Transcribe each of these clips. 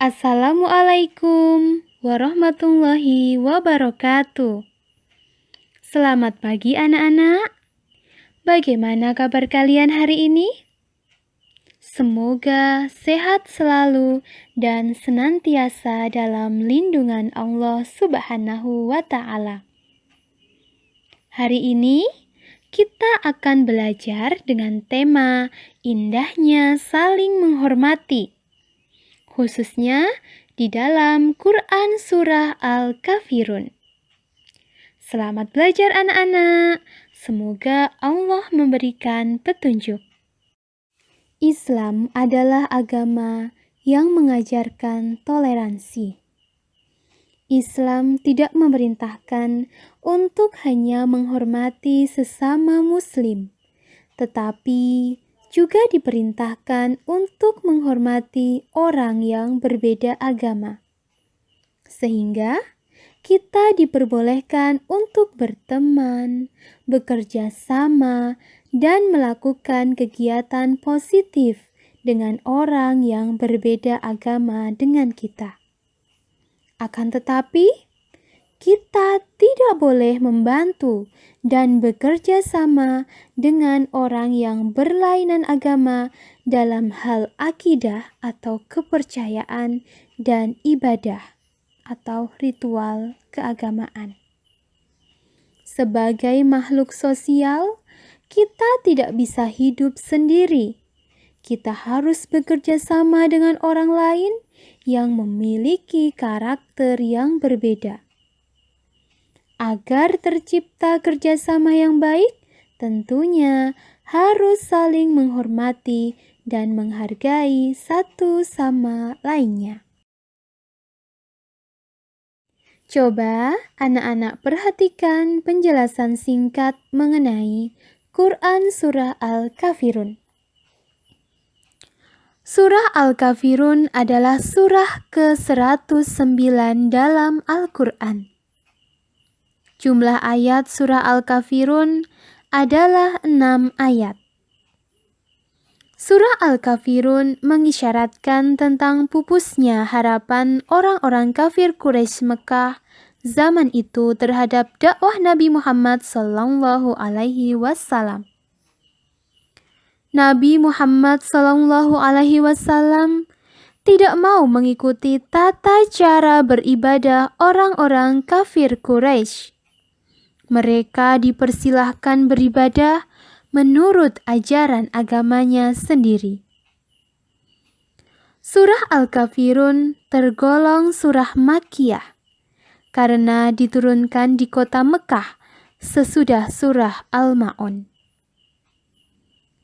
Assalamualaikum warahmatullahi wabarakatuh. Selamat pagi anak-anak. Bagaimana kabar kalian hari ini? Semoga sehat selalu dan senantiasa dalam lindungan Allah Subhanahu wa Ta'ala. Hari ini kita akan belajar dengan tema indahnya saling menghormati, khususnya di dalam Quran Surah Al-Kafirun. Selamat belajar anak-anak, semoga Allah memberikan petunjuk. Islam adalah agama yang mengajarkan toleransi. Islam tidak memerintahkan untuk hanya menghormati sesama muslim, tetapi juga diperintahkan untuk menghormati orang yang berbeda agama. Sehingga kita diperbolehkan untuk berteman, bekerja sama, dan melakukan kegiatan positif dengan orang yang berbeda agama dengan kita. Akan tetapi, kita tidak boleh membantu dan bekerja sama dengan orang yang berlainan agama dalam hal akidah atau kepercayaan dan ibadah atau ritual keagamaan. Sebagai makhluk sosial, kita tidak bisa hidup sendiri. Kita harus bekerja sama dengan orang lain yang memiliki karakter yang berbeda. Agar tercipta kerjasama yang baik, tentunya harus saling menghormati dan menghargai satu sama lainnya. Coba anak-anak perhatikan penjelasan singkat mengenai Quran Surah Al-Kafirun. Surah Al-Kafirun adalah surah ke-109 dalam Al-Quran. Jumlah ayat surah Al-Kafirun adalah 6 ayat. Surah Al-Kafirun mengisyaratkan tentang pupusnya harapan orang-orang kafir Quraisy Mekah zaman itu terhadap dakwah Nabi Muhammad SAW. Nabi Muhammad SAW tidak mau mengikuti tata cara beribadah orang-orang kafir Quraisy. Mereka dipersilahkan beribadah menurut ajaran agamanya sendiri. Surah Al-Kafirun tergolong surah Makkiyah karena diturunkan di kota Mekah sesudah surah Al-Ma'un.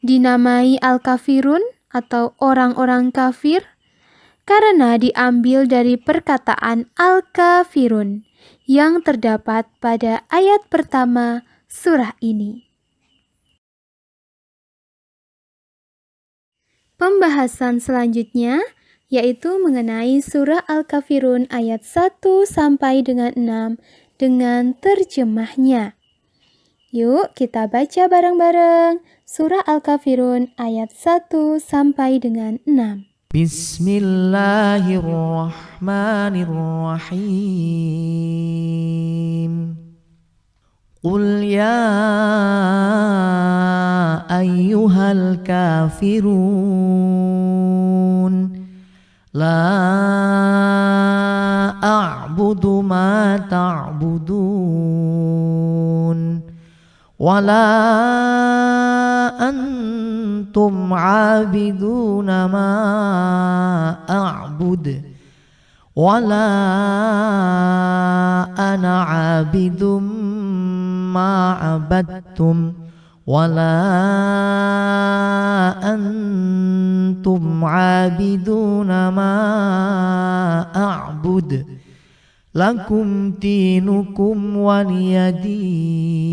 Dinamai Al-Kafirun atau orang-orang kafir karena diambil dari perkataan Al-Kafirun yang terdapat pada ayat pertama surah ini. Pembahasan selanjutnya yaitu mengenai surah Al-Kafirun ayat 1 sampai dengan 6 dengan terjemahnya. Yuk kita baca bareng-bareng surah Al-Kafirun ayat 1 sampai dengan 6. Bismillahirrahmanirrahim. Qul ya ayyuhal kafirun la a'budu ma ta'budun wala antum 'abiduna ma a'bud wala ana 'abidum ma 'abadtum wala antum 'abiduna ma a'bud lakum dinukum waliyadin.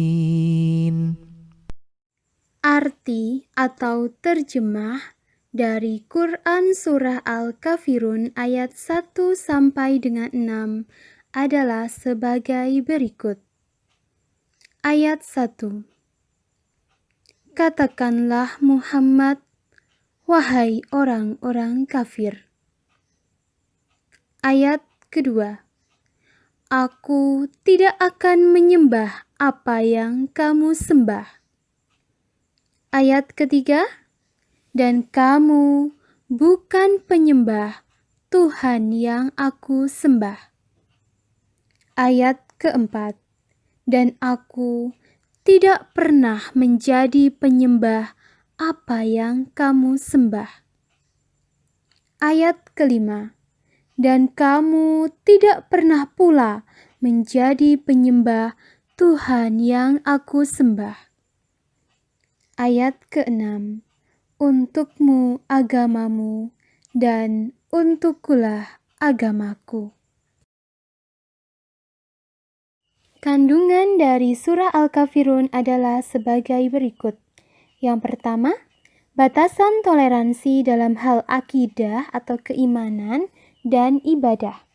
Arti atau terjemah dari Quran Surah Al-Kafirun ayat 1 sampai dengan 6 adalah sebagai berikut. Ayat 1. Katakanlah Muhammad, wahai orang-orang kafir. Ayat kedua. Aku tidak akan menyembah apa yang kamu sembah. Ayat ketiga. Dan kamu bukan penyembah Tuhan yang aku sembah. Ayat keempat. Dan aku tidak pernah menjadi penyembah apa yang kamu sembah. Ayat kelima. Dan kamu tidak pernah pula menjadi penyembah Tuhan yang aku sembah. Ayat keenam. Untukmu agamamu, dan untukkulah agamaku. Kandungan dari surah Al-Kafirun adalah sebagai berikut. Yang pertama, batasan toleransi dalam hal akidah atau keimanan dan ibadah.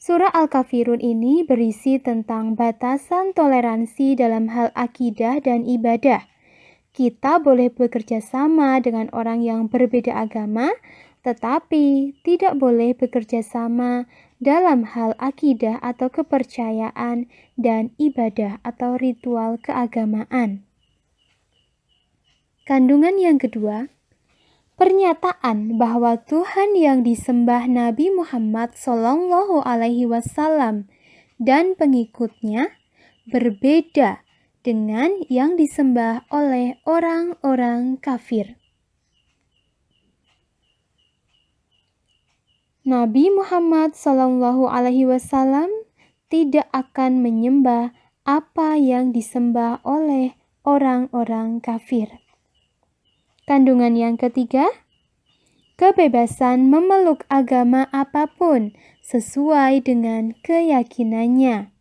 Surah Al-Kafirun ini berisi tentang batasan toleransi dalam hal akidah dan ibadah. Kita boleh bekerja sama dengan orang yang berbeda agama, tetapi tidak boleh bekerja sama dalam hal akidah atau kepercayaan dan ibadah atau ritual keagamaan. Kandungan yang kedua, pernyataan bahwa Tuhan yang disembah Nabi Muhammad SAW dan pengikutnya berbeda dengan yang disembah oleh orang-orang kafir. Nabi Muhammad SAW tidak akan menyembah apa yang disembah oleh orang-orang kafir. Kandungan yang ketiga, kebebasan memeluk agama apapun sesuai dengan keyakinannya.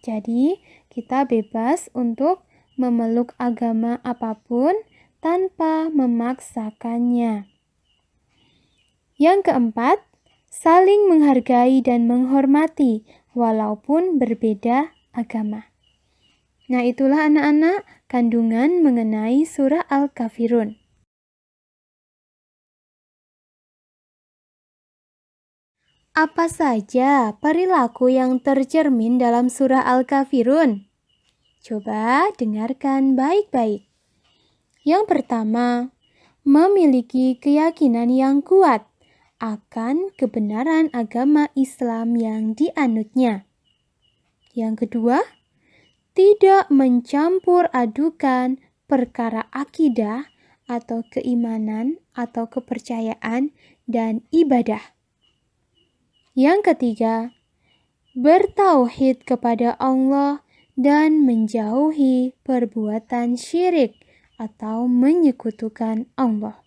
Jadi, kita bebas untuk memeluk agama apapun tanpa memaksakannya. Yang keempat, saling menghargai dan menghormati walaupun berbeda agama. Nah, itulah anak-anak kandungan mengenai surah Al-Kafirun. Apa saja perilaku yang tercermin dalam surah Al-Kafirun? Coba dengarkan baik-baik. Yang pertama, memiliki keyakinan yang kuat akan kebenaran agama Islam yang dianutnya. Yang kedua, tidak mencampur adukan perkara akidah atau keimanan atau kepercayaan dan ibadah. Yang ketiga, bertauhid kepada Allah dan menjauhi perbuatan syirik atau menyekutukan Allah.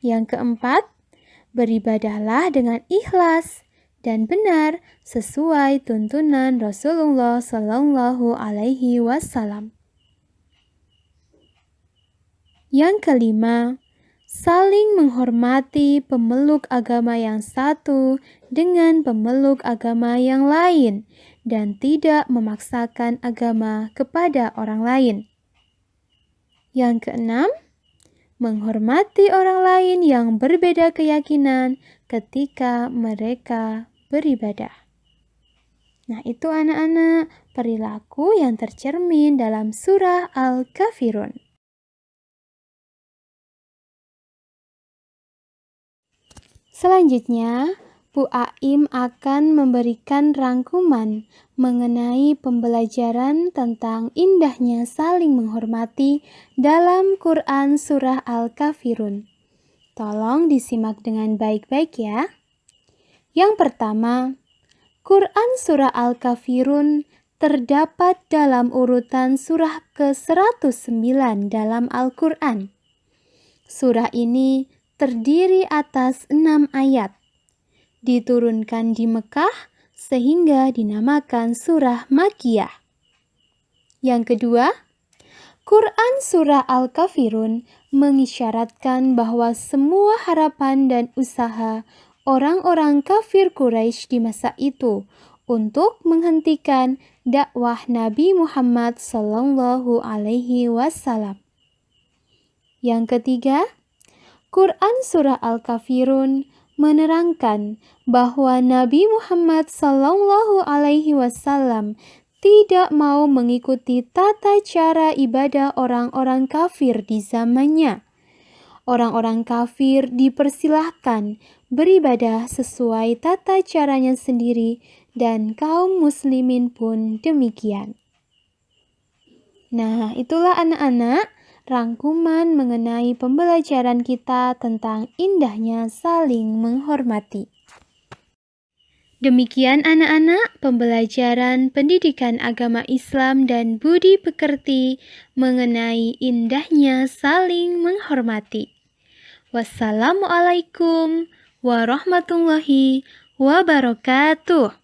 Yang keempat, beribadahlah dengan ikhlas dan benar sesuai tuntunan Rasulullah SAW. Yang kelima, saling menghormati pemeluk agama yang satu dengan pemeluk agama yang lain dan tidak memaksakan agama kepada orang lain. Yang keenam, menghormati orang lain yang berbeda keyakinan ketika mereka beribadah. Nah, itu anak-anak perilaku yang tercermin dalam surah Al-Kafirun. Selanjutnya, Bu Aim akan memberikan rangkuman mengenai pembelajaran tentang indahnya saling menghormati dalam Quran Surah Al-Kafirun. Tolong disimak dengan baik-baik ya. Yang pertama, Quran Surah Al-Kafirun terdapat dalam urutan surah ke-109 dalam Al-Quran. Surah ini terdiri atas 6 ayat. Diturunkan di Mekah sehingga dinamakan surah Makkiyah. Yang kedua, Quran Surah Al-Kafirun mengisyaratkan bahwa semua harapan dan usaha orang-orang kafir Quraisy di masa itu untuk menghentikan dakwah Nabi Muhammad SAW. Yang ketiga, Quran Surah Al-Kafirun menerangkan bahwa Nabi Muhammad SAW tidak mau mengikuti tata cara ibadah orang-orang kafir di zamannya. Orang-orang kafir dipersilahkan beribadah sesuai tata caranya sendiri dan kaum muslimin pun demikian. Nah, itulah anak-anak rangkuman mengenai pembelajaran kita tentang indahnya saling menghormati. Demikian anak-anak pembelajaran pendidikan agama Islam dan budi pekerti mengenai indahnya saling menghormati. Wassalamualaikum warahmatullahi wabarakatuh.